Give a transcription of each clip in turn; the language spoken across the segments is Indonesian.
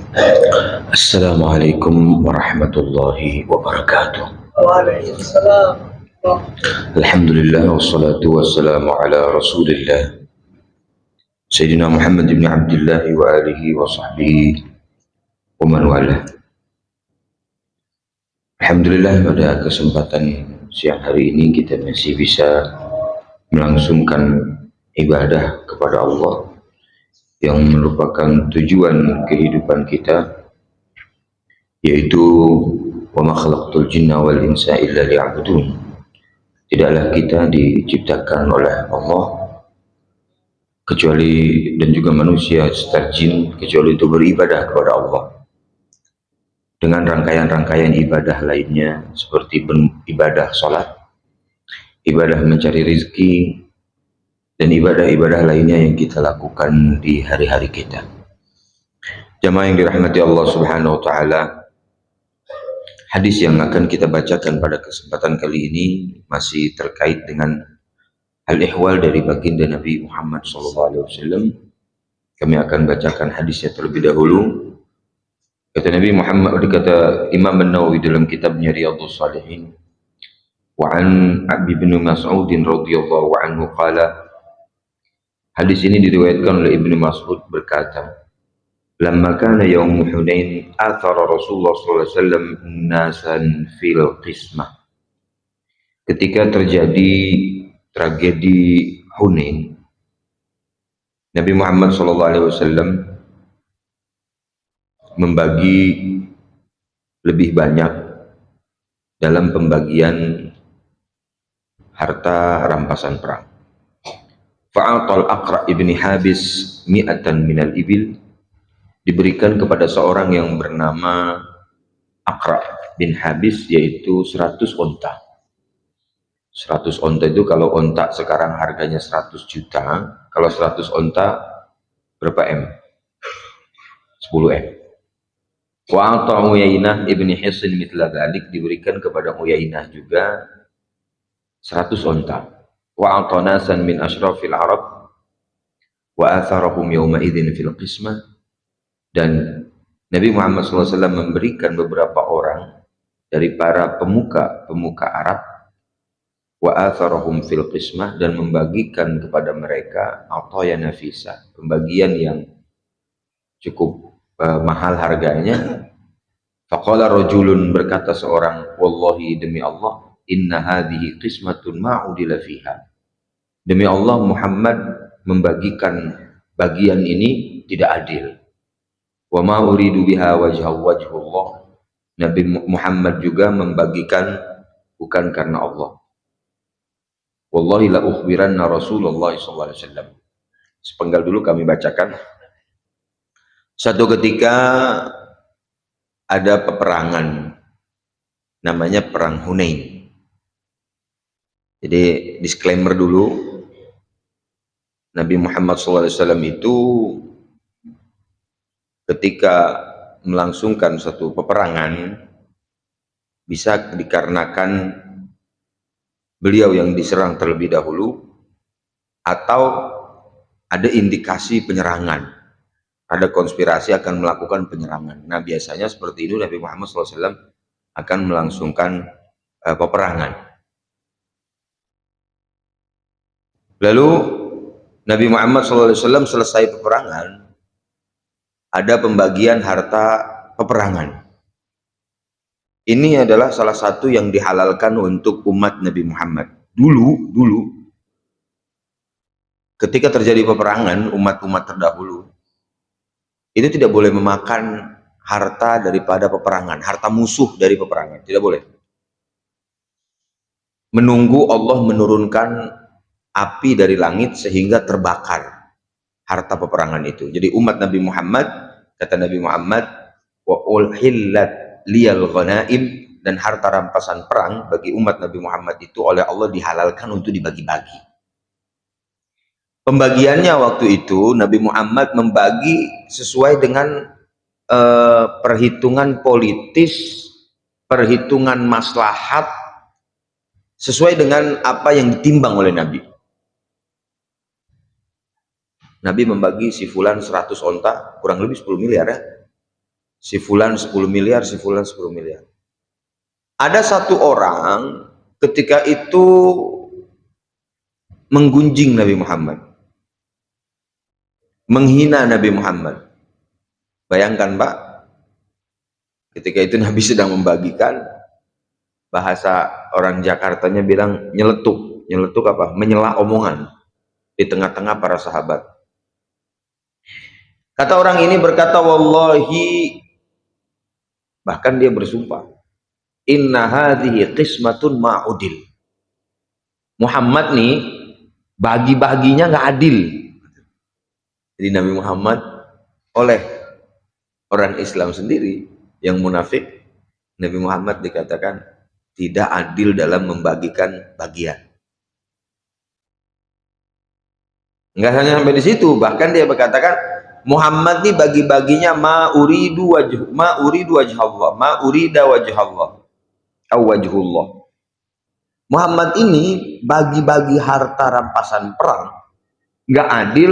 Assalamualaikum warahmatullahi wabarakatuh. Waalaikumsalam. Alhamdulillah wassalatu wassalamu ala Rasulillah Sayyidina Muhammad bin Abdullah wa alihi wa sahbihi wa man wala. Alhamdulillah pada kesempatan siang hari ini kita masih bisa melangsungkan ibadah kepada Allah yang merupakan tujuan kehidupan kita, yaitu wa ma khalaqtul jinna wal insa illa liya'budun. Tidaklah kita diciptakan oleh Allah kecuali, dan juga manusia serta jin, kecuali untuk beribadah kepada Allah dengan rangkaian-rangkaian ibadah lainnya seperti ibadah sholat, ibadah mencari rizki, dan ibadah-ibadah lainnya yang kita lakukan di hari-hari kita. Jamaah yang dirahmati Allah Subhanahu wa Ta'ala, hadis yang akan kita bacakan pada kesempatan kali ini masih terkait dengan al-ihwal dari baginda Nabi Muhammad SAW. Kami akan bacakan hadisnya terlebih dahulu. Kata Nabi Muhammad, kata Imam An-Nawawi dalam kitabnya Riyadhus Shalihin, wa an Abi bin Mas'ud radhiyallahu anhu qala, hadis ini diriwayatkan oleh Ibnu Mas'ud berkata, lamma kana yaum Hunain athara Rasulullah sallallahu alaihi wasallam nasan fil qismah. Ketika terjadi tragedi Hunain, Nabi Muhammad SAW membagi lebih banyak dalam pembagian harta rampasan perang. Fa'atal Aqra ibni Habis mi'atan minal ibil, diberikan kepada seorang yang bernama Aqra bin Habis, yaitu 100 onta. 100 onta itu kalau onta sekarang harganya 100 juta, kalau 100 onta berapa M? 10 M. Wa ata Uyainah ibni Hisn mitla dzalik, diberikan kepada Uyainah juga 100 onta. Wa ata nasan min asyrafil Arab wa atharahum yawma idzin fil qismah, dan Nabi Muhammad SAW memberikan beberapa orang dari para pemuka Arab, wa atharahum fil qismah, dan membagikan kepada mereka ataya nafisa, pembagian yang cukup mahal harganya. Faqala rajulun, berkata seorang, wallahi, demi Allah, inna hadhihi qismatun ma'udila fiha, demi Allah Muhammad membagikan bagian ini tidak adil. Wa ma uridu biha wajhullah, Nabi Muhammad juga membagikan bukan karena Allah. Wallahi la ukhbiranna Rasulullah SAW. Sepenggal dulu kami bacakan. Satu ketika ada peperangan, namanya perang Hunain. Jadi disclaimer dulu, Nabi Muhammad SAW itu ketika melangsungkan satu peperangan bisa dikarenakan beliau yang diserang terlebih dahulu, atau ada indikasi penyerangan, ada konspirasi akan melakukan penyerangan. Nah biasanya seperti itu Nabi Muhammad SAW akan melangsungkan peperangan. Lalu Nabi Muhammad SAW selesai peperangan, ada pembagian harta peperangan. Ini adalah salah satu yang dihalalkan untuk umat Nabi Muhammad. Dulu ketika terjadi peperangan, umat-umat terdahulu itu tidak boleh memakan harta daripada peperangan, harta musuh dari peperangan, tidak boleh. Menunggu Allah menurunkan api dari langit sehingga terbakar harta peperangan itu. Jadi umat Nabi Muhammad, kata Nabi Muhammad, wa ulhillat liyal ghanaim, dan harta rampasan perang bagi umat Nabi Muhammad itu oleh Allah dihalalkan untuk dibagi-bagi. Pembagiannya waktu itu Nabi Muhammad membagi sesuai dengan perhitungan politis, perhitungan maslahat, sesuai dengan apa yang ditimbang oleh Nabi. Nabi membagi si fulan 100 onta, kurang lebih 10 miliar ya. Si fulan 10 miliar, si fulan 10 miliar. Ada satu orang ketika itu menggunjing Nabi Muhammad, menghina Nabi Muhammad. Bayangkan Pak, ketika itu Nabi sedang membagikan, bahasa orang Jakartanya bilang nyeletuk. Nyeletuk apa? Menyela omongan di tengah-tengah para sahabat. Kata orang ini berkata, wallahi, bahkan dia bersumpah, inna hadhihi qismatun ma'udil. Muhammad nih bagi-baginya nggak adil. Jadi Nabi Muhammad oleh orang Islam sendiri yang munafik, Nabi Muhammad dikatakan tidak adil dalam membagikan bagian. Enggak hanya sampai di situ, bahkan dia berkatakan Muhammad nih bagi-baginya ma uridu wajh Allah, ma urida wajh Allah, aw wajhullah. Muhammad ini bagi-bagi harta rampasan perang nggak adil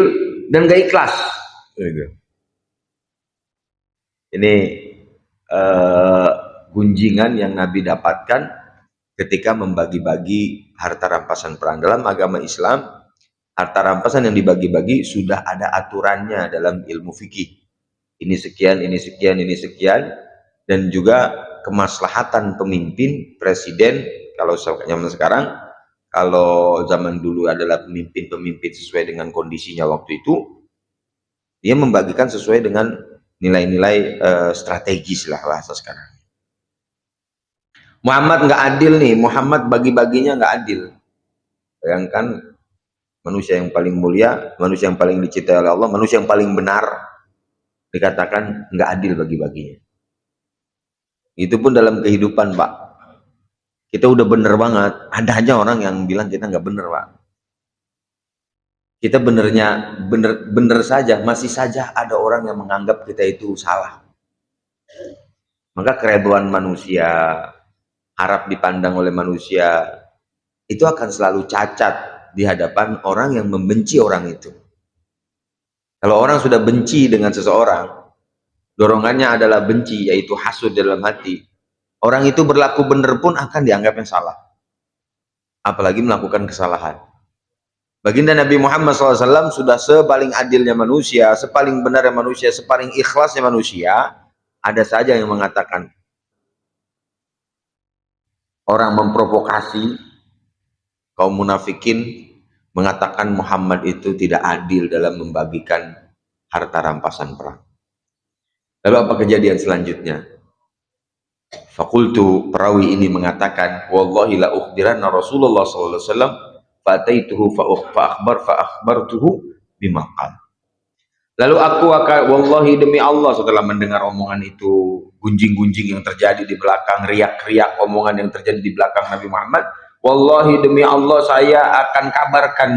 dan nggak ikhlas. Ini gunjingan yang Nabi dapatkan ketika membagi-bagi harta rampasan perang. Dalam agama Islam, harta rampasan yang dibagi-bagi sudah ada aturannya dalam ilmu fikih. Ini sekian, ini sekian, ini sekian, dan juga kemaslahatan pemimpin, presiden, kalau zaman sekarang, kalau zaman dulu adalah pemimpin-pemimpin sesuai dengan kondisinya waktu itu, dia membagikan sesuai dengan nilai-nilai strategis lah bahasa sekarang. Muhammad nggak adil nih, Muhammad bagi-baginya nggak adil. Bayangkan manusia yang paling mulia, manusia yang paling dicintai oleh Allah, manusia yang paling benar, dikatakan nggak adil bagi-baginya. Itu pun dalam kehidupan Pak. Kita udah bener banget, ada aja orang yang bilang kita nggak bener Pak. Kita benernya bener saja, masih saja ada orang yang menganggap kita itu salah. Maka keredoan manusia, harap dipandang oleh manusia, itu akan selalu cacat di hadapan orang yang membenci orang itu. Kalau orang sudah benci dengan seseorang, dorongannya adalah benci, yaitu hasud dalam hati. Orang itu berlaku benar pun akan dianggapnya salah. Apalagi melakukan kesalahan. Baginda Nabi Muhammad SAW sudah sepaling adilnya manusia, sepaling benarnya manusia, sepaling ikhlasnya manusia. Ada saja yang mengatakan, orang memprovokasi kaum munafikin, mengatakan Muhammad itu tidak adil dalam membagikan harta rampasan perang. Lalu apa kejadian selanjutnya? Fakultu, perawi ini mengatakan, wallahi la ukhbiranna Rasulullah sallallahu alaihi wasallam fataituhu fa akhbartuhu bima qala. Lalu aku akan, wallahi demi Allah, setelah mendengar omongan itu, gunjing-gunjing yang terjadi di belakang, riak-riak omongan yang terjadi di belakang Nabi Muhammad, wallahi demi Allah saya akan kabarkan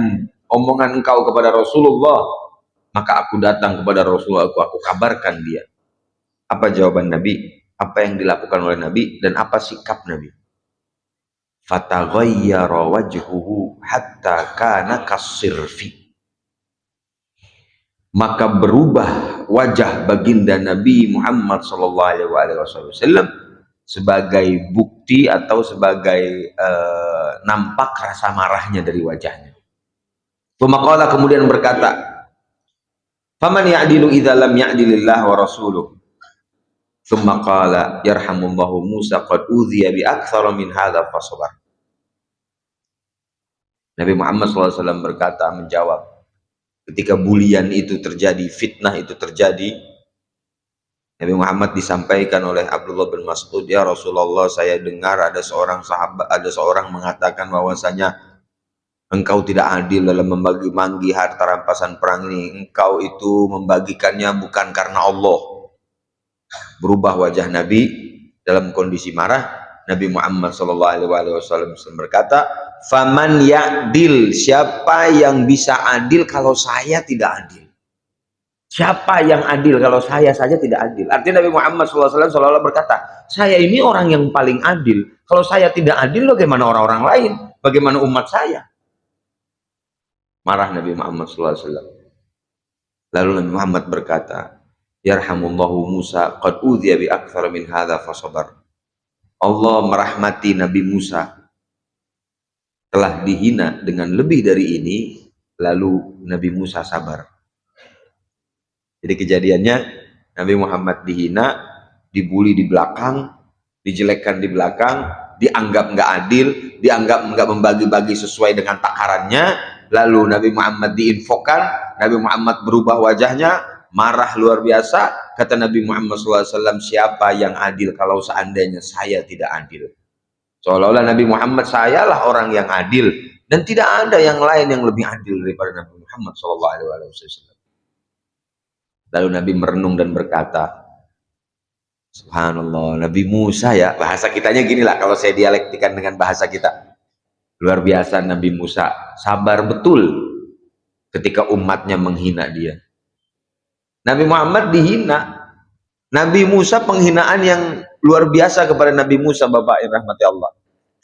omongan engkau kepada Rasulullah. Maka aku datang kepada Rasulullah, aku kabarkan dia. Apa jawaban Nabi? Apa yang dilakukan oleh Nabi dan apa sikap Nabi? Fataghayyara wajhuhu hatta kana kasirfi. Maka berubah wajah baginda Nabi Muhammad SAW sebagai bukti atau sebagai nampak rasa marahnya dari wajahnya. Pemaqala kemudian berkata, faman ya'dilu idza lam ya'dilillah wa rasuluh. Tsumma qala yarhamullahu Musa qad udhiya bi aktsara min hadza fasabar. Nabi Muhammad SAW berkata, menjawab, ketika bulian itu terjadi, fitnah itu terjadi, Nabi Muhammad disampaikan oleh Abdullah bin Mas'ud, ya Rasulullah, saya dengar ada seorang sahabat, ada seorang mengatakan bahwasanya engkau tidak adil dalam membagi-bagi harta rampasan perang ini. Engkau itu membagikannya bukan karena Allah. Berubah wajah Nabi dalam kondisi marah. Nabi Muhammad SAW berkata, faman ya'dil, siapa yang bisa adil kalau saya tidak adil? Siapa yang adil kalau saya saja tidak adil? Artinya Nabi Muhammad SAW seolah-olah berkata, saya ini orang yang paling adil. Kalau saya tidak adil, bagaimana orang-orang lain? Bagaimana umat saya? Marah Nabi Muhammad SAW. Lalu Nabi Muhammad berkata, yarhamullahu Musa qad udhiya bi akthar min hadza fasabar. Allah merahmati Nabi Musa, telah dihina dengan lebih dari ini, lalu Nabi Musa sabar. Jadi kejadiannya Nabi Muhammad dihina, dibully di belakang, dijelekkan di belakang, dianggap nggak adil, dianggap nggak membagi-bagi sesuai dengan takarannya. Lalu Nabi Muhammad diinfokan, Nabi Muhammad berubah wajahnya, marah luar biasa. Kata Nabi Muhammad SAW, siapa yang adil kalau seandainya saya tidak adil? Seolah-olah Nabi Muhammad, sayalah orang yang adil, dan tidak ada yang lain yang lebih adil daripada Nabi Muhammad SAW. Lalu Nabi merenung dan berkata, subhanallah, Nabi Musa ya, bahasa kitanya gini lah kalau saya dialektikan dengan bahasa kita. Luar biasa Nabi Musa, sabar betul ketika umatnya menghina dia. Nabi Muhammad dihina, Nabi Musa penghinaan yang luar biasa kepada Nabi Musa, Bapak yang rahmati Allah.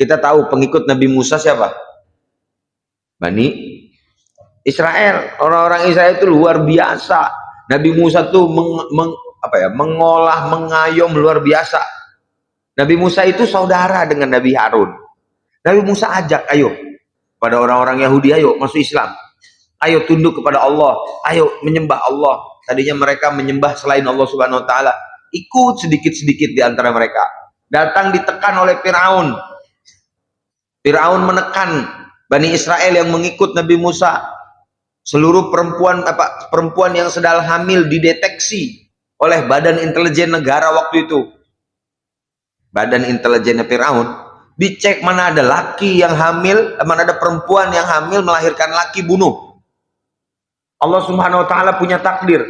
Kita tahu pengikut Nabi Musa siapa? Bani Israel. Orang-orang Israel itu luar biasa. Nabi Musa tuh mengolah, mengayom luar biasa. Nabi Musa itu saudara dengan Nabi Harun. Nabi Musa ajak, ayo pada orang-orang Yahudi, ayo masuk Islam, ayo tunduk kepada Allah, ayo menyembah Allah. Tadinya mereka menyembah selain Allah Subhanahu Wa Taala. Ikut sedikit-sedikit di antara mereka. Datang ditekan oleh Firaun. Firaun menekan Bani Israel yang mengikut Nabi Musa. Seluruh perempuan yang sedang hamil dideteksi oleh Badan Intelijen Negara waktu itu. Badan intelijennya Firaun dicek, mana ada laki yang hamil, mana ada perempuan yang hamil melahirkan laki, bunuh. Allah Subhanahu Wa Taala punya takdir,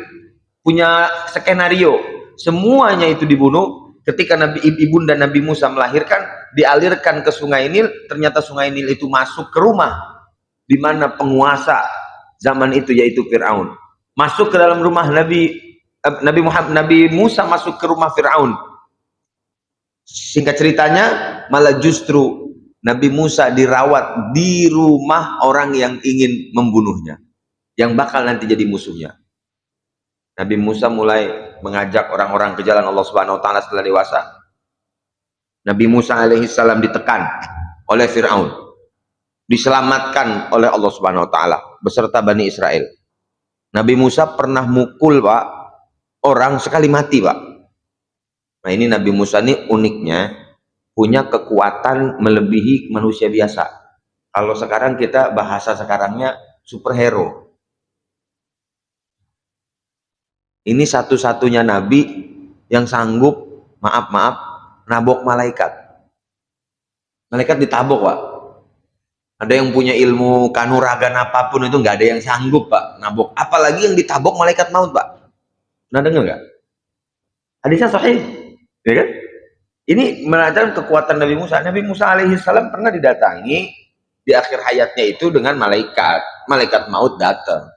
punya skenario, semuanya itu dibunuh. Ketika ibunda Nabi Musa melahirkan, dialirkan ke Sungai Nil. Ternyata Sungai Nil itu masuk ke rumah di mana penguasa zaman itu yaitu Firaun. Masuk ke dalam rumah Nabi Musa, masuk ke rumah Firaun. Singkat ceritanya, malah justru Nabi Musa dirawat di rumah orang yang ingin membunuhnya, yang bakal nanti jadi musuhnya. Nabi Musa mulai mengajak orang-orang ke jalan Allah Subhanahu Wa Taala setelah dewasa. Nabi Musa alaihissalam ditekan oleh Firaun, diselamatkan oleh Allah Subhanahu Wa Taala beserta Bani Israel. Nabi Musa pernah mukul, Pak, orang sekali mati, Pak. Nah, ini Nabi Musa ini uniknya punya kekuatan melebihi manusia biasa. Kalau sekarang kita bahasa sekarangnya superhero. Ini satu-satunya nabi yang sanggup, maaf, nabok malaikat. Malaikat ditabok, Pak. Ada yang punya ilmu kanuragan apapun itu nggak ada yang sanggup, Pak, nabok. Apalagi yang ditabok malaikat maut, Pak. Pernah dengar nggak? Hadisnya sahih, ya kan? Ini menandakan kekuatan Nabi Musa. Nabi Musa alaihissalam pernah didatangi di akhir hayatnya itu dengan malaikat maut datang.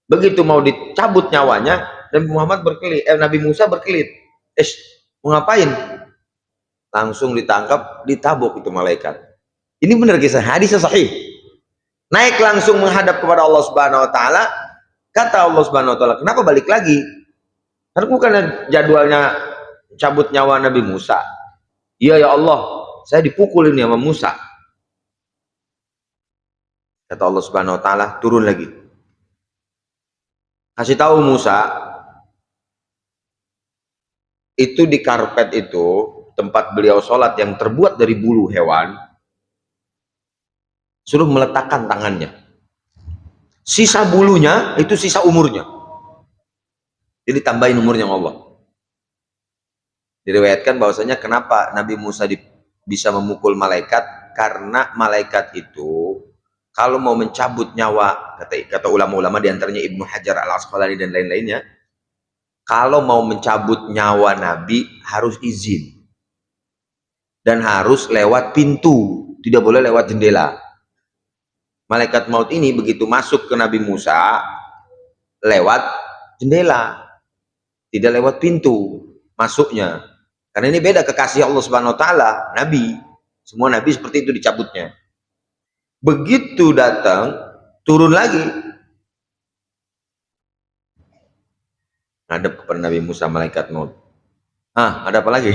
Begitu mau dicabut nyawanya, Nabi Musa berkelit. Mau ngapain? Langsung ditangkap, ditabok itu malaikat. Ini benar kisah, hadis sahih. Naik langsung menghadap kepada Allah Subhanahu Wa Taala. Kata Allah Subhanahu Wa Taala, kenapa balik lagi? Karena bukan jadwalnya cabut nyawa Nabi Musa. Iya ya Allah, saya dipukul ini sama Musa. Kata Allah Subhanahu Wa Taala, turun lagi. Kasih tahu Musa, itu di karpet itu tempat beliau sholat yang terbuat dari bulu hewan, suruh meletakkan tangannya. Sisa bulunya itu sisa umurnya. Jadi tambahin umurnya Allah. Diriwayatkan bahwasanya kenapa Nabi Musa bisa memukul malaikat, karena malaikat itu kalau mau mencabut nyawa, kata ulama-ulama diantaranya Ibnu Hajar Al-Asqalani dan lain-lainnya, kalau mau mencabut nyawa Nabi harus izin dan harus lewat pintu, tidak boleh lewat jendela. Malaikat maut ini begitu masuk ke Nabi Musa lewat jendela, tidak lewat pintu masuknya. Karena ini beda kekasih Allah Subhanahu Wa Taala, Nabi. Semua Nabi seperti itu dicabutnya. Begitu datang, turun lagi. ngadep kepada Nabi Musa malaikat maut. Ada apa lagi?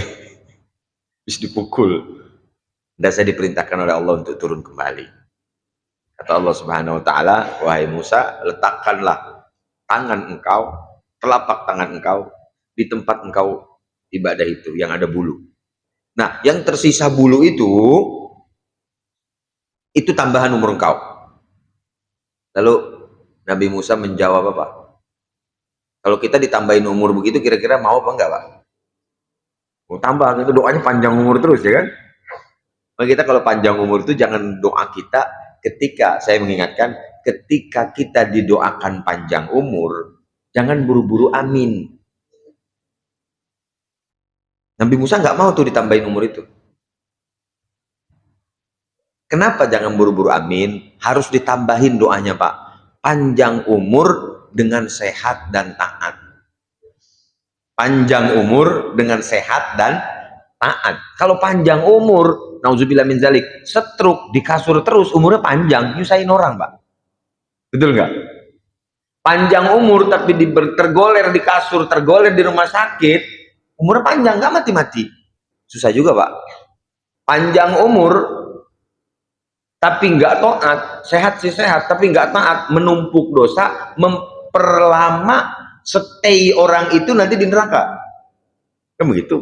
Habis dipukul. Dan saya diperintahkan oleh Allah untuk turun kembali. Kata Allah Subhanahu wa taala, wahai Musa, letakkanlah tangan engkau, telapak tangan engkau di tempat engkau ibadah itu yang ada bulu. Nah, yang tersisa bulu itu tambahan umur engkau. Lalu Nabi Musa menjawab apa? Kalau kita ditambahin umur begitu, kira-kira mau apa enggak, Pak? Mau tambah, itu doanya panjang umur terus, ya kan? Maka kita kalau panjang umur itu jangan doa kita ketika, saya mengingatkan, ketika kita didoakan panjang umur, jangan buru-buru amin. Nabi Musa nggak mau tuh ditambahin umur itu. Kenapa jangan buru-buru amin? Harus ditambahin doanya, Pak. Panjang umur dengan sehat dan taat. Panjang umur dengan sehat dan taat. Kalau panjang umur, nauzubillah min zalik, stroke di kasur terus, umurnya panjang, nyusahin orang, Pak. Betul nggak? Panjang umur tapi tergoler di kasur, tergoler di rumah sakit, umurnya panjang, nggak mati-mati. Susah juga, Pak. Panjang umur tapi nggak taat, sehat sih sehat, tapi nggak taat, menumpuk dosa, memperlama stay orang itu nanti di neraka. Kan begitu.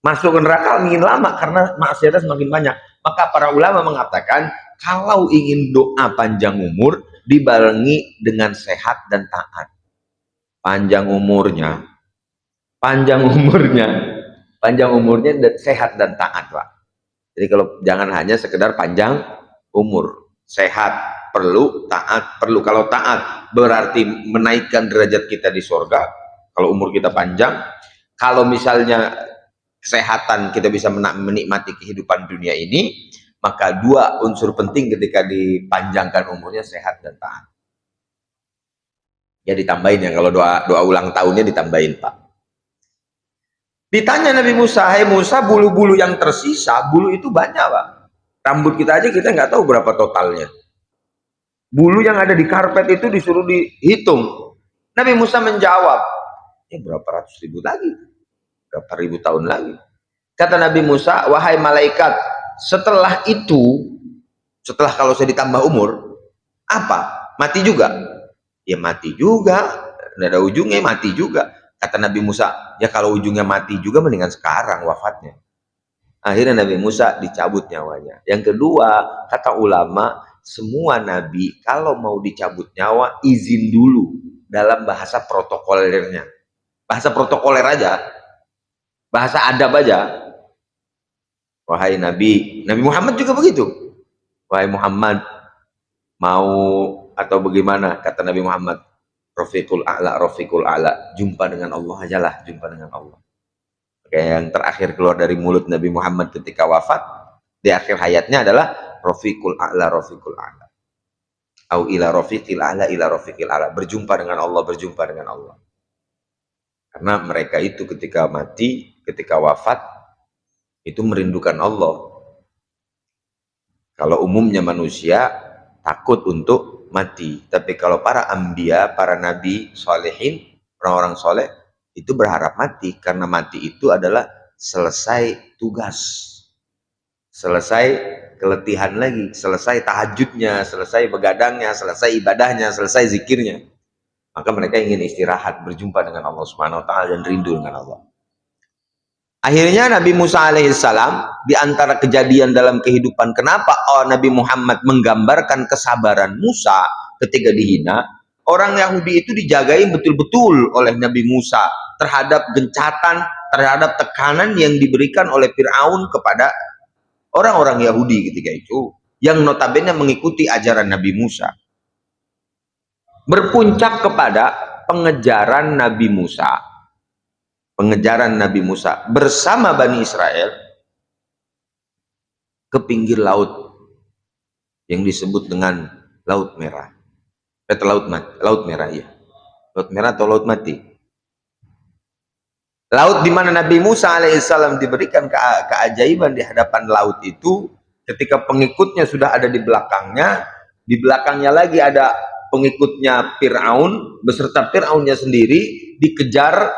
Masuk ke neraka ingin lama karena maksiatnya semakin banyak. Maka para ulama mengatakan kalau ingin doa panjang umur dibarengi dengan sehat dan taat. Panjang umurnya dan sehat dan taat, Pak. Jadi kalau jangan hanya sekedar panjang umur, sehat perlu, taat perlu. Kalau taat berarti menaikkan derajat kita di surga. Kalau umur kita panjang, kalau misalnya kesehatan kita bisa menikmati kehidupan dunia ini, maka dua unsur penting ketika dipanjangkan umurnya, sehat dan taat. Ya ditambahin ya, kalau doa ulang tahunnya ditambahin, Pak. Ditanya Nabi Musa, hai Musa, bulu-bulu yang tersisa, bulu itu banyak, Pak. Rambut kita aja kita nggak tahu berapa totalnya. Bulu yang ada di karpet itu disuruh dihitung. Nabi Musa menjawab, berapa ratus ribu lagi? Berapa ribu tahun lagi? Kata Nabi Musa, wahai malaikat, setelah itu, setelah kalau saya ditambah umur, apa? Mati juga? Ya mati juga, nggak ada ujungnya, mati juga. Kata Nabi Musa, ya kalau ujungnya mati juga mendingan sekarang wafatnya. Akhirnya Nabi Musa dicabut nyawanya. Yang kedua, kata ulama, semua nabi kalau mau dicabut nyawa izin dulu dalam bahasa protokolernya. Bahasa protokoler aja, bahasa adab aja. Wahai Nabi Muhammad juga begitu. Wahai Muhammad, mau atau bagaimana? Kata Nabi Muhammad, Rafiqul A'la, jumpa dengan Allah aja lah, jumpa dengan Allah. Kayak yang terakhir keluar dari mulut Nabi Muhammad ketika wafat, di akhir hayatnya adalah Rafiqul A'la. Au ila Rafiqil A'la, berjumpa dengan Allah. Karena mereka itu ketika mati, ketika wafat, itu merindukan Allah. Kalau umumnya manusia takut untuk mati, tapi kalau para anbiya, para nabi solehin, orang-orang soleh itu berharap mati, karena mati itu adalah selesai tugas, selesai keletihan lagi, selesai tahajudnya, selesai begadangnya, selesai ibadahnya, selesai zikirnya. Maka mereka ingin istirahat, berjumpa dengan Allah Subhanahu wa taala dan rindu dengan Allah. Akhirnya Nabi Musa alaihissalam, di antara kejadian dalam kehidupan, kenapa Nabi Muhammad menggambarkan kesabaran Musa ketika dihina, orang Yahudi itu dijagain betul-betul oleh Nabi Musa terhadap gencatan, terhadap tekanan yang diberikan oleh Fir'aun kepada orang-orang Yahudi ketika itu, yang notabene mengikuti ajaran Nabi Musa. Berpuncak kepada pengejaran Nabi Musa bersama Bani Israel ke pinggir laut yang disebut dengan Laut Merah. Laut Merah, ya. Laut Merah atau Laut Mati. Laut di mana Nabi Musa alaihissalam diberikan keajaiban di hadapan laut itu, ketika pengikutnya sudah ada di belakangnya lagi ada pengikutnya Fir'aun beserta Fir'aunnya sendiri dikejar.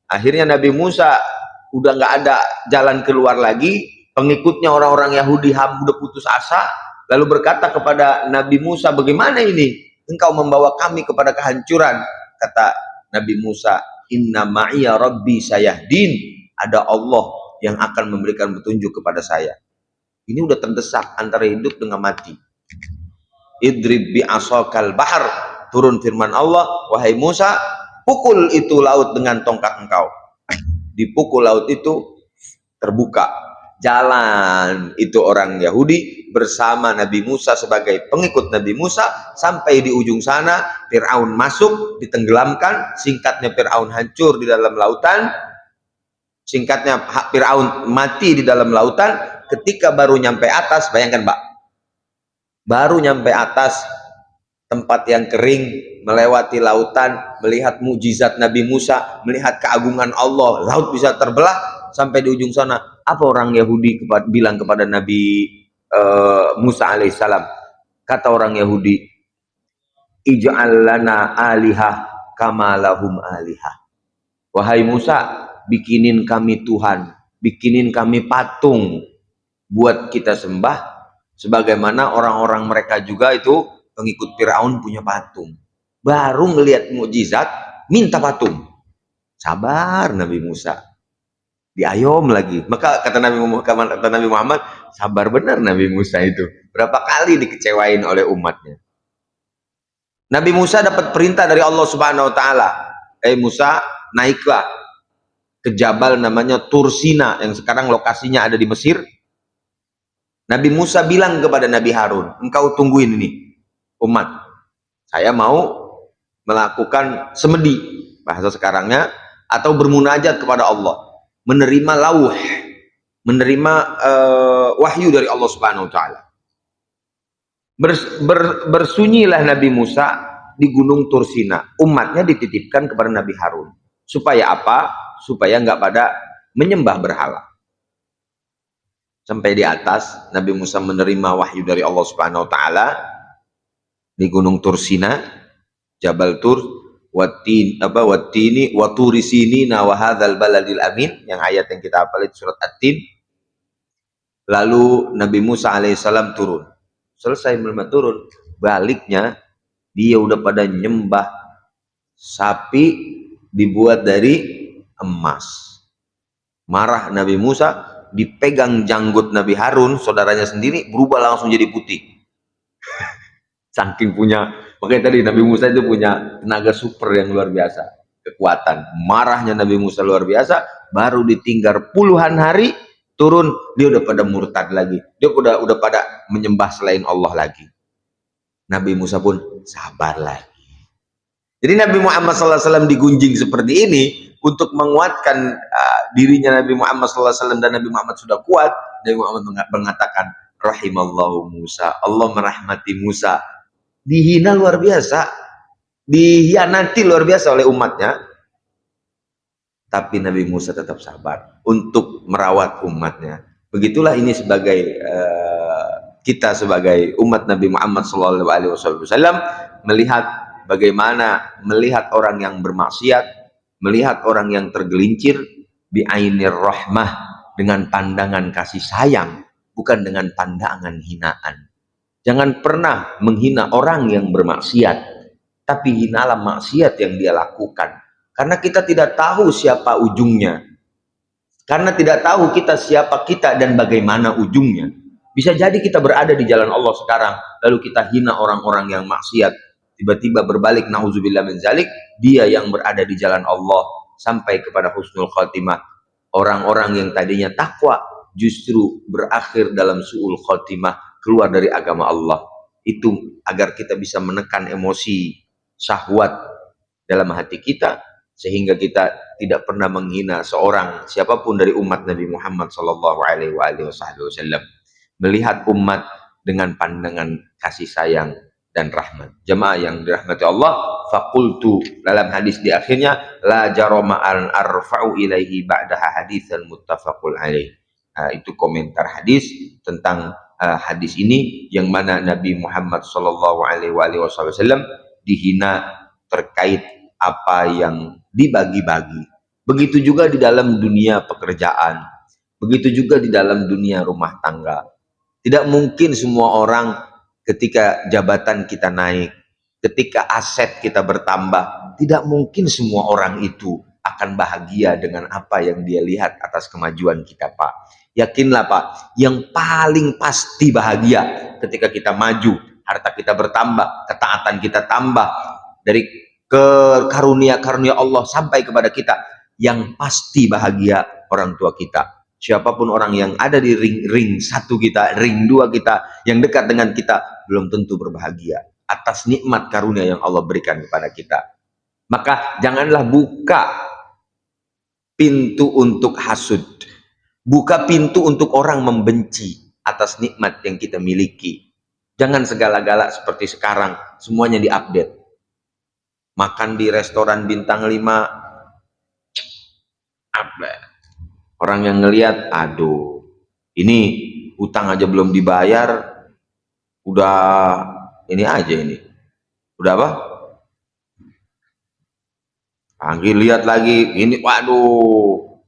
Akhirnya Nabi Musa udah nggak ada jalan keluar lagi. Pengikutnya orang-orang Yahudi udah putus asa, lalu berkata kepada Nabi Musa, bagaimana ini? Engkau membawa kami kepada kehancuran. Kata Nabi Musa, inna ma'iya rabbi sayahdin. Ada Allah yang akan memberikan petunjuk kepada saya. Ini udah terdesak antara hidup dengan mati. Idrib bi'asakal bahar. Turun firman Allah, wahai Musa, pukul itu laut dengan tongkat engkau. Dipukul laut itu, terbuka jalan. Itu orang Yahudi bersama Nabi Musa sebagai pengikut Nabi Musa. Sampai di ujung sana, Fir'aun masuk, ditenggelamkan. Singkatnya Fir'aun hancur di dalam lautan. Singkatnya Fir'aun mati di dalam lautan. Ketika baru nyampe atas, bayangkan Pak, baru nyampe atas tempat yang kering, melewati lautan, melihat mukjizat Nabi Musa, melihat keagungan Allah, laut bisa terbelah. Sampai di ujung sana, apa orang Yahudi bilang kepada Nabi Musa alaihissalam? Kata orang Yahudi, ij'al lana alihah kama lahum alihah. Wahai Musa, bikinin kami Tuhan, bikinin kami patung buat kita sembah, sebagaimana orang-orang mereka juga itu pengikut Fir'aun punya patung. Baru ngelihat mukjizat, minta patung. Sabar Nabi Musa. Diayom lagi. Maka kata Nabi Muhammad, sabar benar Nabi Musa itu. Berapa kali dikecewain oleh umatnya. Nabi Musa dapat perintah dari Allah Subhanahu wa taala. Musa, naiklah ke jabal namanya Tursina yang sekarang lokasinya ada di Mesir. Nabi Musa bilang kepada Nabi Harun, engkau tungguin ini umat, saya mau melakukan semedi, bahasa sekarangnya, atau bermunajat kepada Allah, menerima lauh, menerima wahyu dari Allah Subhanahu wa taala. Bersunyilah Nabi Musa di Gunung Tursina. Umatnya dititipkan kepada Nabi Harun. Supaya apa? Supaya nggak pada menyembah berhala. Sampai di atas, Nabi Musa menerima wahyu dari Allah Subhanahu wa taala di Gunung Tursina, Jabal Tur, wattini wa turisinina wa hadzal baladil amin, yang ayat yang kita hafal itu surat At-Tin. Lalu Nabi Musa alaihissalam turun. Selesai menerima turun, baliknya dia udah pada nyembah sapi dibuat dari emas. Marah Nabi Musa, dipegang janggut Nabi Harun, saudaranya sendiri, berubah langsung jadi putih. Saking punya, makanya tadi Nabi Musa itu punya tenaga super yang luar biasa, kekuatan. Marahnya Nabi Musa luar biasa, baru ditinggal puluhan hari, turun, dia udah pada murtad lagi. Dia udah pada menyembah selain Allah lagi. Nabi Musa pun sabar lagi. Jadi Nabi Muhammad SAW digunjing seperti ini untuk menguatkan dirinya Nabi Muhammad SAW, dan Nabi Muhammad sudah kuat. Nabi Muhammad mengatakan, rahimallahu Musa, Allah merahmati Musa. Dihina luar biasa, dihianati luar biasa oleh umatnya, tapi Nabi Musa tetap sabar untuk merawat umatnya. Begitulah ini sebagai kita sebagai umat Nabi Muhammad SAW melihat bagaimana melihat orang yang bermaksiat, melihat orang yang tergelincir bi'ainir rahmah, dengan pandangan kasih sayang, bukan dengan pandangan hinaan. Jangan pernah menghina orang yang bermaksiat, tapi hinalah maksiat yang dia lakukan. Karena kita tidak tahu siapa ujungnya. Karena tidak tahu kita siapa kita dan bagaimana ujungnya. Bisa jadi kita berada di jalan Allah sekarang, lalu kita hina orang-orang yang maksiat. Tiba-tiba berbalik, na'udzubillah min zalik, dia yang berada di jalan Allah sampai kepada husnul khatimah. Orang-orang yang tadinya takwa justru berakhir dalam su'ul khatimah, keluar dari agama Allah. Itu agar kita bisa menekan emosi syahwat dalam hati kita, sehingga kita tidak pernah menghina seorang siapapun dari umat Nabi Muhammad sallallahu alaihi wasallam. Melihat umat dengan pandangan kasih sayang dan rahmat. Jemaah yang dirahmati Allah, faqultu, dalam hadis di akhirnya, la jarama an arfa'u ilaihi ba'daha haditsan muttafaqul alaih. Itu komentar hadis tentang hadis ini, yang mana Nabi Muhammad sallallahu alaihi wasallam dihina terkait apa yang dibagi-bagi. Begitu juga di dalam dunia pekerjaan, begitu juga di dalam dunia rumah tangga. Tidak mungkin semua orang ketika jabatan kita naik, ketika aset kita bertambah, tidak mungkin semua orang itu akan bahagia dengan apa yang dia lihat atas kemajuan kita, Pak. Yakinlah, Pak, yang paling pasti bahagia ketika kita maju, harta kita bertambah, ketaatan kita tambah, dari ke karunia-karunia Allah sampai kepada kita, yang pasti bahagia orang tua kita. Siapapun orang yang ada di ring satu kita, ring dua kita, yang dekat dengan kita, belum tentu berbahagia atas nikmat karunia yang Allah berikan kepada kita. Maka janganlah buka pintu untuk hasud, buka pintu untuk orang membenci atas nikmat yang kita miliki. Jangan segala-gala seperti sekarang, semuanya diupdate. Makan di restoran bintang 5, update. Orang yang ngelihat, aduh, ini utang aja belum dibayar, udah ini aja ini. Udah apa? Panggil lihat lagi, ini waduh.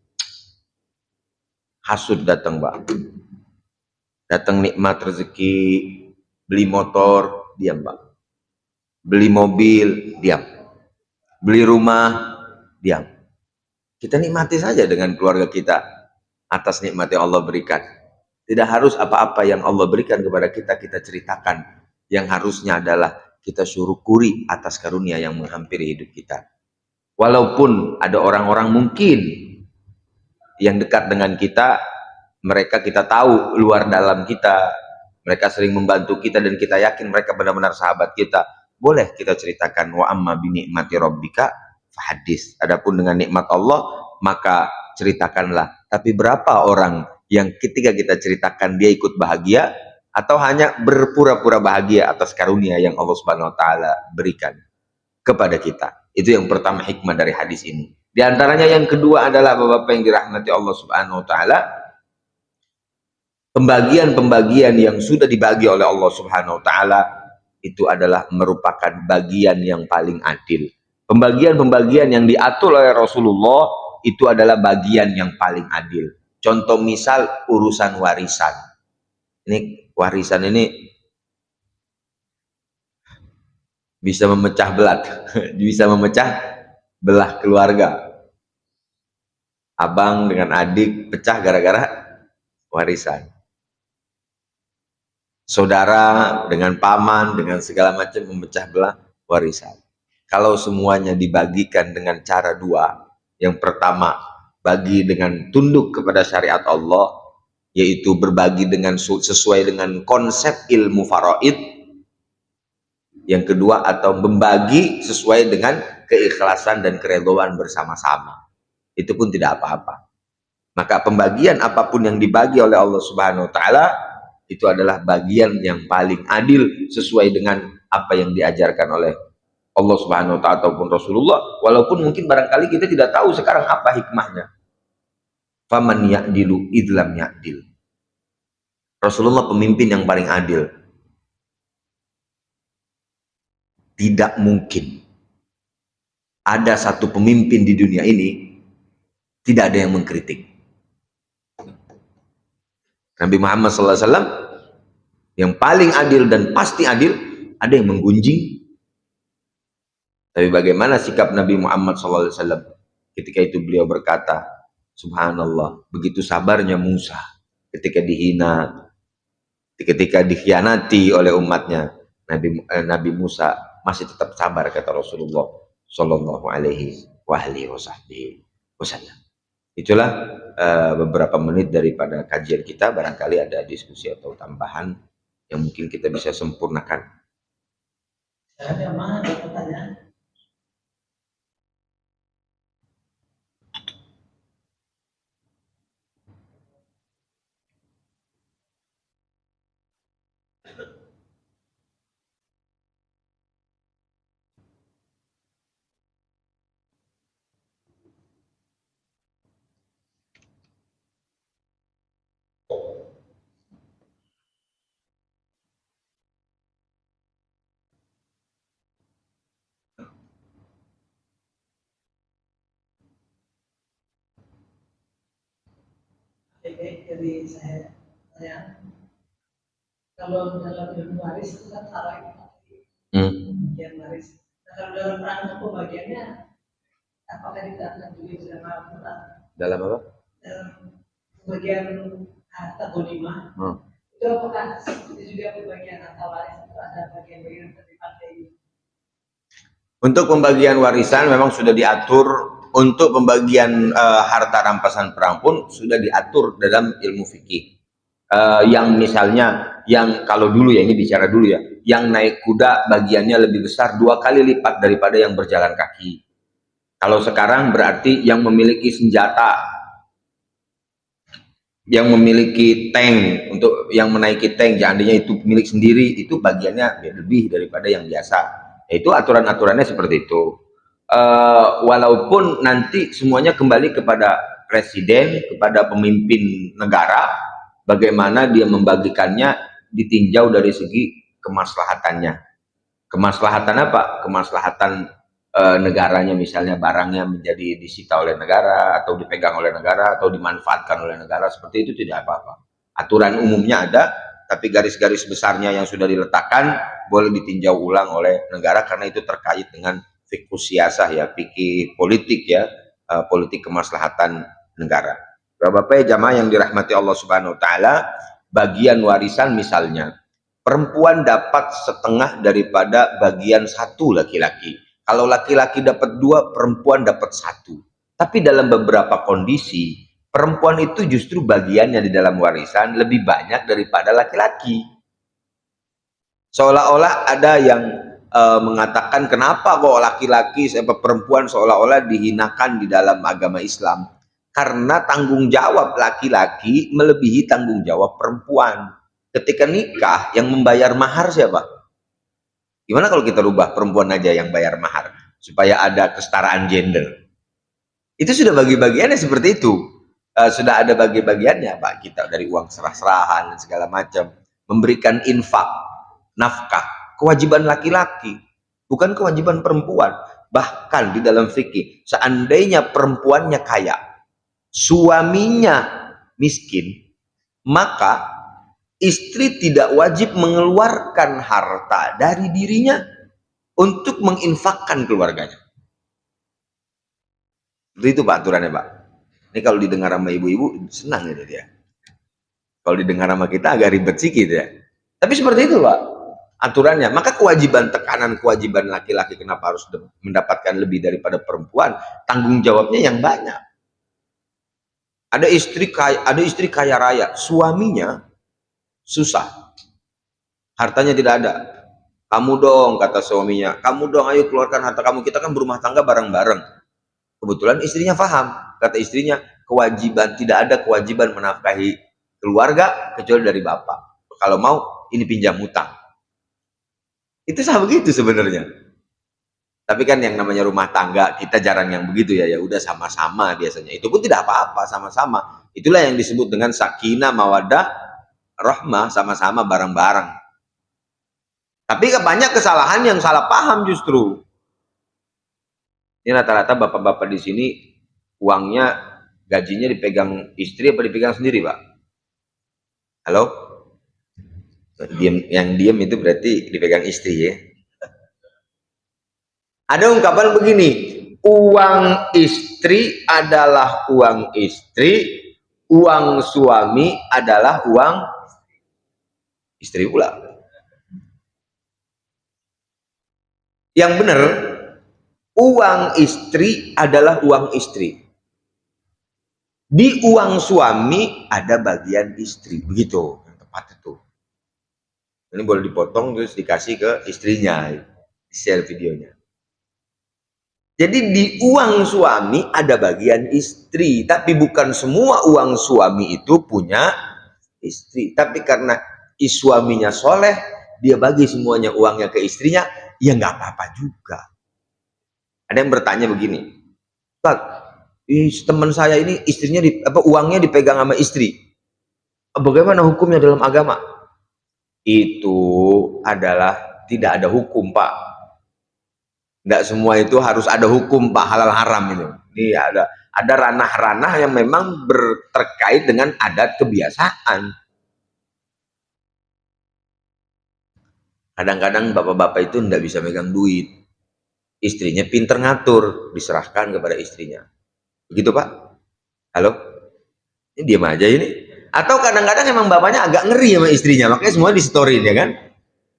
Hasud datang, Mbak. Datang nikmat rezeki, beli motor, diam, Mbak. Beli mobil, diam. Beli rumah, diam. Kita nikmati saja dengan keluarga kita atas nikmat yang Allah berikan. Tidak harus apa-apa yang Allah berikan kepada kita, kita ceritakan. Yang harusnya adalah kita syukuri atas karunia yang menghampiri hidup kita. Walaupun ada orang-orang mungkin yang dekat dengan kita, mereka kita tahu luar dalam kita, mereka sering membantu kita dan kita yakin mereka benar-benar sahabat kita, boleh kita ceritakan. Wa amma bi ni'mati rabbika fahadis. Adapun dengan nikmat Allah, maka ceritakanlah. Tapi berapa orang yang ketika kita ceritakan dia ikut bahagia, atau hanya berpura-pura bahagia atas karunia yang Allah Subhanahu wa taala berikan kepada kita. Itu yang pertama hikmah dari hadis ini. Di antaranya yang kedua adalah, Bapak-bapak yang dirahmati Allah Subhanahu wa taala, pembagian-pembagian yang sudah dibagi oleh Allah Subhanahu wa taala itu adalah merupakan bagian yang paling adil. Pembagian-pembagian yang diatur oleh Rasulullah itu adalah bagian yang paling adil. Contoh misal urusan warisan. Ini warisan ini bisa memecah belah, bisa memecah belah keluarga. Abang dengan adik pecah gara-gara warisan. Saudara dengan paman, dengan segala macam memecah belah warisan. Kalau semuanya dibagikan dengan cara dua, yang pertama bagi dengan tunduk kepada syariat Allah, yaitu berbagi dengan sesuai dengan konsep ilmu faraid. Yang kedua, atau membagi sesuai dengan keikhlasan dan keridhaan bersama-sama, itu pun tidak apa-apa. Maka pembagian apapun yang dibagi oleh Allah Subhanahu wa taala itu adalah bagian yang paling adil sesuai dengan apa yang diajarkan oleh Allah Subhanahu wa taala ataupun Rasulullah, walaupun mungkin barangkali kita tidak tahu sekarang apa hikmahnya. Faman ya'dilu idlam ya'dil. Rasulullah pemimpin yang paling adil. Tidak mungkin ada satu pemimpin di dunia ini tidak ada yang mengkritik. Nabi Muhammad SAW yang paling adil dan pasti adil, ada yang menggunjing. Tapi bagaimana sikap Nabi Muhammad SAW ketika itu? Beliau berkata, subhanallah, begitu sabarnya Musa ketika dihina, ketika dikhianati oleh umatnya. Nabi Musa masih tetap sabar, kata Rasulullah Shallallahu Alaihi Wasallam. Itulah beberapa menit daripada kajian kita. Barangkali ada diskusi atau tambahan yang mungkin kita bisa sempurnakan. Ada mana pertanyaan? Jadi saya kalau dalam ilmu waris itu kan salah bagian waris. Nah, kalau dalam rangka pembagiannya, apakah kita akan juga dalam Al-Quran? Dalam apa? Dalam pembagian harta ghanimah. Itu apakah itu juga pembagian harta waris atau ada bagian-bagian yang dipakai? Untuk pembagian warisan memang sudah diatur. Untuk pembagian harta rampasan perang pun sudah diatur dalam ilmu fikih. Yang misalnya, yang kalau dulu ya, ini bicara dulu ya, yang naik kuda bagiannya lebih besar 2 kali lipat daripada yang berjalan kaki. Kalau sekarang berarti yang memiliki senjata, yang memiliki tank, untuk yang menaiki tank, seandainya itu milik sendiri, itu bagiannya lebih daripada yang biasa. Itu aturan-aturannya seperti itu. Walaupun nanti semuanya kembali kepada presiden, kepada pemimpin negara, bagaimana dia membagikannya ditinjau dari segi kemaslahatannya. Kemaslahatan apa? Kemaslahatan negaranya, misalnya barangnya menjadi disita oleh negara, atau dipegang oleh negara, atau dimanfaatkan oleh negara, seperti itu tidak apa-apa. Aturan umumnya ada, tapi garis-garis besarnya yang sudah diletakkan boleh ditinjau ulang oleh negara, karena itu terkait dengan fikih siasah ya, fikih politik ya, politik kemaslahatan negara. Bapak-bapak jamaah yang dirahmati Allah Subhanahu wa taala, bagian warisan misalnya, perempuan dapat setengah daripada bagian 1 laki-laki. Kalau laki-laki dapat 2, perempuan dapat 1. Tapi dalam beberapa kondisi, perempuan itu justru bagiannya di dalam warisan lebih banyak daripada laki-laki. Seolah-olah ada yang mengatakan kenapa kok laki-laki perempuan seolah-olah dihinakan di dalam agama Islam. Karena tanggung jawab laki-laki melebihi tanggung jawab perempuan. Ketika nikah, yang membayar mahar siapa? Gimana kalau kita rubah perempuan aja yang bayar mahar, supaya ada kesetaraan gender? Itu sudah bagi-bagiannya seperti itu. Sudah ada bagi-bagiannya, Pak. Kita dari uang serah-serahan dan segala macam. Memberikan infak, nafkah, kewajiban laki-laki, bukan kewajiban perempuan. Bahkan di dalam fikih, seandainya perempuannya kaya, suaminya miskin, maka istri tidak wajib mengeluarkan harta dari dirinya untuk menginfakkan keluarganya. Itu Pak aturannya, Pak. Ini kalau didengar sama ibu-ibu senang gitu dia. Kalau didengar sama kita agak ribet sedikit ya. Tapi seperti itu Pak aturannya. Maka kewajiban laki-laki kenapa harus mendapatkan lebih daripada perempuan? Tanggung jawabnya yang banyak. Ada istri kaya raya, suaminya susah, hartanya tidak ada. Kamu dong, kata suaminya, kamu dong, ayo keluarkan harta kamu, kita kan berumah tangga bareng-bareng. Kebetulan istrinya paham, kata istrinya, tidak ada kewajiban menafkahi keluarga kecuali dari bapak. Kalau mau, ini pinjam hutang. Itu sama begitu sebenarnya. Tapi kan yang namanya rumah tangga kita jarang yang begitu ya, ya udah sama-sama biasanya. Itu pun tidak apa-apa, sama-sama. Itulah yang disebut dengan sakinah mawaddah rahmah, sama-sama bareng-bareng. Tapi banyak kesalahan yang salah paham justru. Ini rata-rata bapak-bapak di sini uangnya, gajinya dipegang istri apa dipegang sendiri, Pak? Halo? Yang diam itu berarti dipegang istri ya. Ada ungkapan begini, uang istri adalah uang istri, uang suami adalah uang istri pula. Yang benar, uang istri adalah uang istri. Di uang suami ada bagian istri, begitu yang tepat itu. Ini boleh dipotong terus dikasih ke istrinya, share videonya. Jadi di uang suami ada bagian istri, tapi bukan semua uang suami itu punya istri. Tapi karena suaminya soleh, dia bagi semuanya uangnya ke istrinya, ya nggak apa-apa juga. Ada yang bertanya begini, Pak, teman saya ini istrinya uangnya dipegang sama istri. Bagaimana hukumnya dalam agama? Itu adalah tidak ada hukum, Pak. Tidak semua itu harus ada hukum Pak halal haram itu. Ini ada ranah-ranah yang memang terkait dengan adat kebiasaan. Kadang-kadang bapak-bapak itu tidak bisa megang duit. Istrinya pinter ngatur, diserahkan kepada istrinya. Begitu Pak? Halo? Ini diam aja ini. Atau kadang-kadang emang bapaknya agak ngeri sama istrinya, makanya semua di storyin ya kan?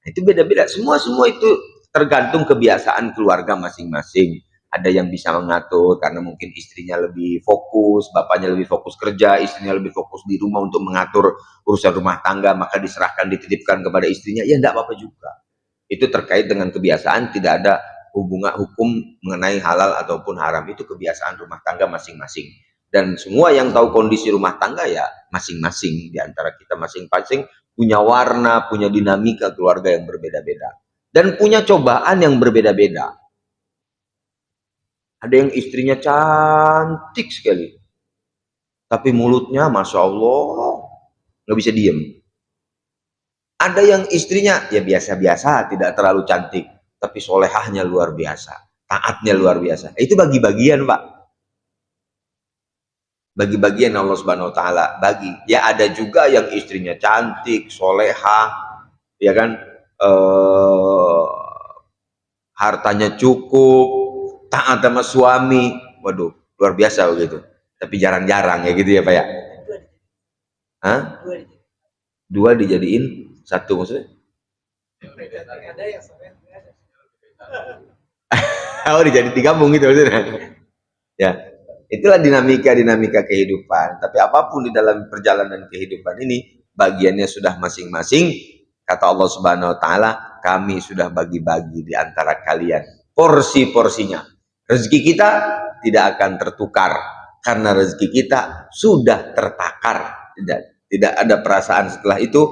Itu beda-beda. Semua itu tergantung kebiasaan keluarga masing-masing. Ada yang bisa mengatur karena mungkin istrinya lebih fokus, bapaknya lebih fokus kerja, istrinya lebih fokus di rumah untuk mengatur urusan rumah tangga, maka diserahkan, dititipkan kepada istrinya. Ya enggak apa-apa juga. Itu terkait dengan kebiasaan, tidak ada hubungan hukum mengenai halal ataupun haram. Itu kebiasaan rumah tangga masing-masing. Dan semua yang tahu kondisi rumah tangga ya masing-masing di antara kita masing-masing punya warna, punya dinamika keluarga yang berbeda-beda. Dan punya cobaan yang berbeda-beda. Ada yang istrinya cantik sekali. Tapi mulutnya Masya Allah, nggak bisa diem. Ada yang istrinya ya biasa-biasa, tidak terlalu cantik. Tapi solehahnya luar biasa. Taatnya luar biasa. Itu bagi-bagian Pak. Bagi-bagian Allah Subhanahu Wa Taala bagi. Ya ada juga yang istrinya cantik, solehah, ya kan, hartanya cukup, taat sama suami, waduh luar biasa begitu. Tapi jarang-jarang ya gitu ya Pak ya. Hah? Dua dijadiin satu maksudnya? Oh dijadi digabung gitu maksudnya. Ya, itulah dinamika kehidupan. Tapi apapun di dalam perjalanan kehidupan ini, bagiannya sudah masing-masing. Kata Allah Subhanahu Wa Taala, kami sudah bagi-bagi di antara kalian porsi-porsinya. Rezeki kita tidak akan tertukar karena rezeki kita sudah tertakar. Tidak ada perasaan setelah itu.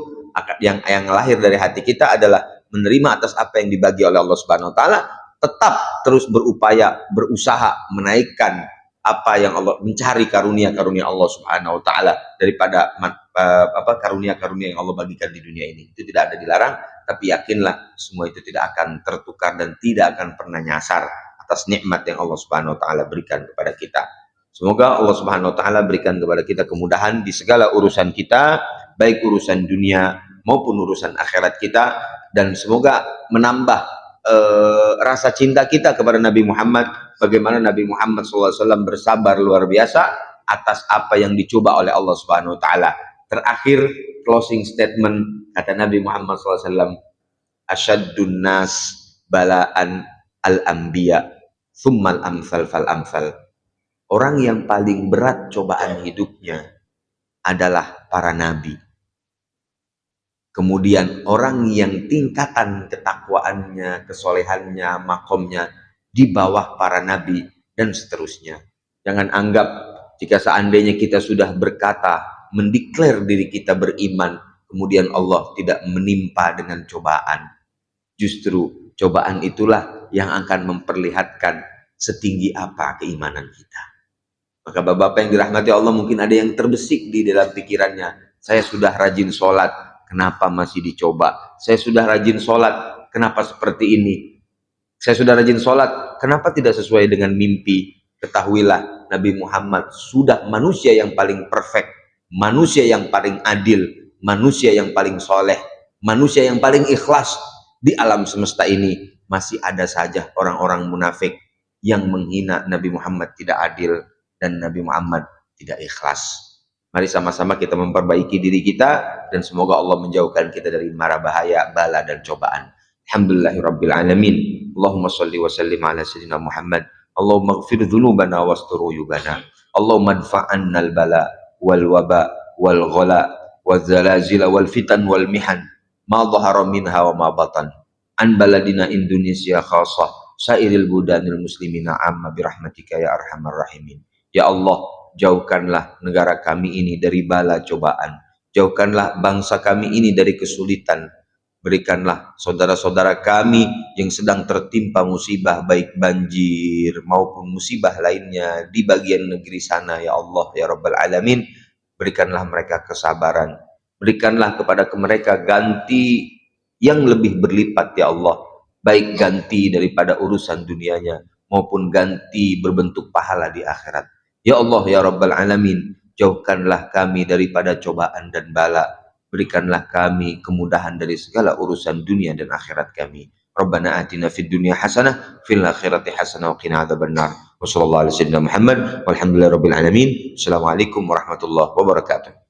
Yang lahir dari hati kita adalah menerima atas apa yang dibagi oleh Allah Subhanahu Wa Taala. Tetap terus berupaya, berusaha menaikkan apa yang Allah, mencari karunia-karunia Allah Subhanahu Wa Taala daripada karunia-karunia yang Allah bagikan di dunia ini. Itu tidak ada dilarang, tapi yakinlah semua itu tidak akan tertukar dan tidak akan pernah nyasar atas nikmat yang Allah Subhanahu Wa Taala berikan kepada kita. Semoga Allah Subhanahu Wa Taala berikan kepada kita kemudahan di segala urusan kita, baik urusan dunia maupun urusan akhirat kita, dan semoga menambah rasa cinta kita kepada Nabi Muhammad, bagaimana Nabi Muhammad SAW bersabar luar biasa atas apa yang dicoba oleh Allah Subhanahu Wa Taala. Terakhir closing statement kata Nabi Muhammad SAW, asyaddun nas balaan al-anbiya thummal amsal fal amsal. Orang yang paling berat cobaan hidupnya adalah para nabi. Kemudian orang yang tingkatan ketakwaannya, kesolehannya, makomnya di bawah para nabi dan seterusnya. Jangan anggap jika seandainya kita sudah berkata, mendeklar diri kita beriman, kemudian Allah tidak menimpa dengan cobaan. Justru cobaan itulah yang akan memperlihatkan setinggi apa keimanan kita. Maka bapak-bapak yang dirahmati Allah, mungkin ada yang terbesik di dalam pikirannya, saya sudah rajin sholat, kenapa masih dicoba? Saya sudah rajin sholat, kenapa seperti ini? Saya sudah rajin sholat, kenapa tidak sesuai dengan mimpi? Ketahuilah, Nabi Muhammad sudah manusia yang paling perfect, manusia yang paling adil, manusia yang paling soleh, manusia yang paling ikhlas. Di alam semesta ini masih ada saja orang-orang munafik yang menghina Nabi Muhammad tidak adil dan Nabi Muhammad tidak ikhlas. Mari sama-sama kita memperbaiki diri kita dan semoga Allah menjauhkan kita dari mara bahaya, bala dan cobaan. Alhamdulillahirabbil alamin. Allahumma shalli wa sallim ala sayyidina Muhammad. Allahumma ighfir dzunubana wastur uyubana. Allahumma adfa'annal bala wal waba wal ghala wal zalazil wal fitan wal mihan ma dhahara minha wa ma batan an baladina Indonesia khassah sairil budanil muslimina amma birahmatika ya arhamar rahimin. Ya Allah, jauhkanlah negara kami ini dari bala cobaan. Jauhkanlah bangsa kami ini dari kesulitan. Berikanlah saudara-saudara kami yang sedang tertimpa musibah, baik banjir maupun musibah lainnya di bagian negeri sana, ya Allah, ya Rabbal Alamin. Berikanlah mereka kesabaran. Berikanlah kepada mereka ganti yang lebih berlipat, ya Allah. baik ganti daripada urusan dunianya maupun ganti berbentuk pahala di akhirat. Ya Allah ya Rabbal Alamin, jauhkanlah kami daripada cobaan dan bala, berikanlah kami kemudahan dari segala urusan dunia dan akhirat kami. Rabbana atina fid dunya hasanah fil akhirati hasanah wa qina adzabannar. Wassallallahu ala sayyidina Muhammad walhamdulillahi rabbil alamin. Assalamualaikum warahmatullahi wabarakatuh.